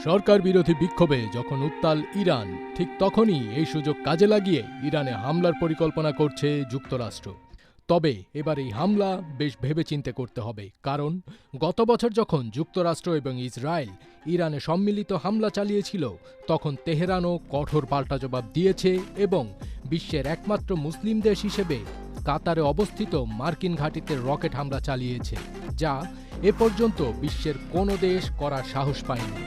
সরকার বিরোধী বিক্ষোভে যখন উত্তাল ইরান, ঠিক তখনই এই সুযোগ কাজে লাগিয়ে ইরানে হামলার পরিকল্পনা করছে যুক্তরাষ্ট্র। তবে এবার এই হামলা বেশ ভেবেচিন্তে করতে হবে, কারণ গত বছর যখন যুক্তরাষ্ট্র এবং ইসরায়েল ইরানে সম্মিলিত হামলা চালিয়েছিল, তখন তেহরানও কঠোর পাল্টা জবাব দিয়েছে এবং বিশ্বের একমাত্র মুসলিম দেশ হিসেবে কাতারে অবস্থিত মার্কিন ঘাঁটিতে রকেট হামলা চালিয়েছে, যা এ পর্যন্ত বিশ্বের কোনো দেশ করার সাহস পায়নি।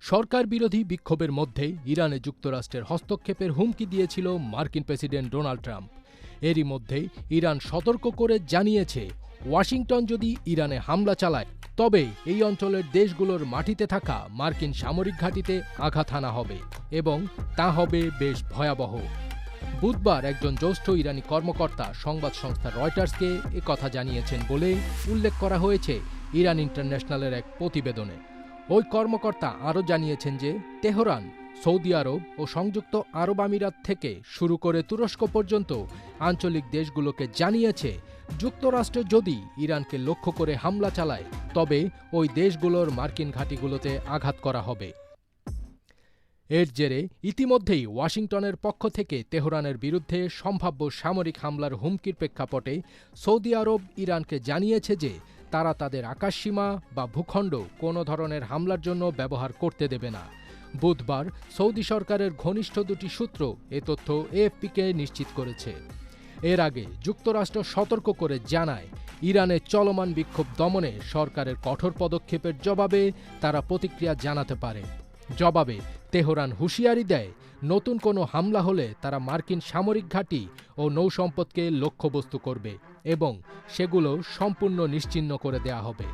সরকার বিরোধী বিক্ষোভের মধ্যে ইরানে যুক্তরাষ্ট্রের হস্তক্ষেপের হুমকি দিয়েছিল মার্কিন প্রেসিডেন্ট ডোনাল্ড ট্রাম্প। এরই মধ্যে ইরান সতর্ক করে জানিয়েছে, ওয়াশিংটন যদি ইরানে হামলা চালায়, তবে এই অঞ্চলের দেশগুলোর মাটিতে থাকা মার্কিন সামরিক ঘাঁটিতে আঘাত হানা হবে এবং তা হবে বেশ ভয়াবহ। বুধবার একজন জ্যেষ্ঠ ইরানি কর্মকর্তা সংবাদ সংস্থা রয়টার্সকে একথা জানিয়েছেন বলে উল্লেখ করা হয়েছে ইরান ইন্টারন্যাশনালের এক প্রতিবেদনে। ওই কর্মকর্তা আরও জানিয়েছেন যে তেহরান সৌদি আরব ও সংযুক্ত আরব আমিরাত থেকে শুরু করে তুরস্ক পর্যন্ত আঞ্চলিক দেশগুলোকে জানিয়েছে, যুক্তরাষ্ট্র যদি ইরানকে লক্ষ্য করে হামলা চালায়, তবে ওই দেশগুলোর মার্কিন ঘাঁটিগুলোতে আঘাত করা হবে। এর জেরে ইতিমধ্যেই ওয়াশিংটনের পক্ষ থেকে তেহরানের বিরুদ্ধে সম্ভাব্য সামরিক হামলার হুমকির প্রেক্ষাপটে সৌদি আরব ইরানকে জানিয়েছে যে তারা তাদের আকাশসীমা বা ভূখণ্ড কোনো ধরনের হামলার জন্য ব্যবহার করতে দেবে না। বুধবার সৌদি সরকারের ঘনিষ্ঠ দুটি সূত্র এ তথ্য এএফপিকে নিশ্চিত করেছে। এর আগে যুক্তরাষ্ট্র সতর্ক করে জানায়, ইরানের চলমান বিক্ষোভ দমনে সরকারের কঠোর পদক্ষেপের জবাবে তারা প্রতিক্রিয়া জানাতে পারে। জবাবে তেহরান হুঁশিয়ারি দেয়, নতুন কোনো হামলা হলে তারা মার্কিন সামরিক ঘাঁটি ও নৌসম্পদকে লক্ষ্যবস্তু করবে এবং সেগুলো সম্পূর্ণ নিশ্চিহ্ন করে দেয়া হবে।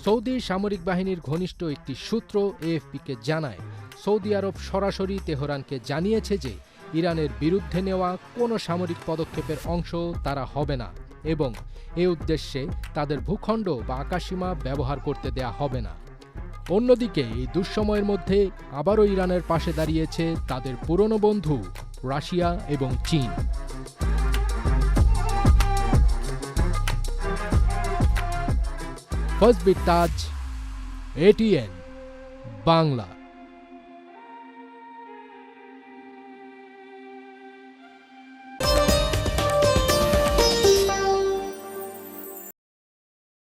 সৌদি সামরিক বাহিনীর ঘনিষ্ঠ একটি সূত্র এএফপিকে জানায়, সৌদি আরব সরাসরি তেহরানকে জানিয়েছে যে ইরানের বিরুদ্ধে নেওয়া কোনো সামরিক পদক্ষেপের অংশ তারা হবে না এবং এ উদ্দেশ্যে তাদের ভূখণ্ড বা আকাশসীমা ব্যবহার করতে দেয়া হবে না। অন্যদিকে এই দুঃসময়ের মধ্যে আবারও ইরানের পাশে দাঁড়িয়েছে তাদের পুরনো বন্ধু রাশিয়া এবং চীন। ফার্স্ট বিট তাজ, এটিএন বাংলা।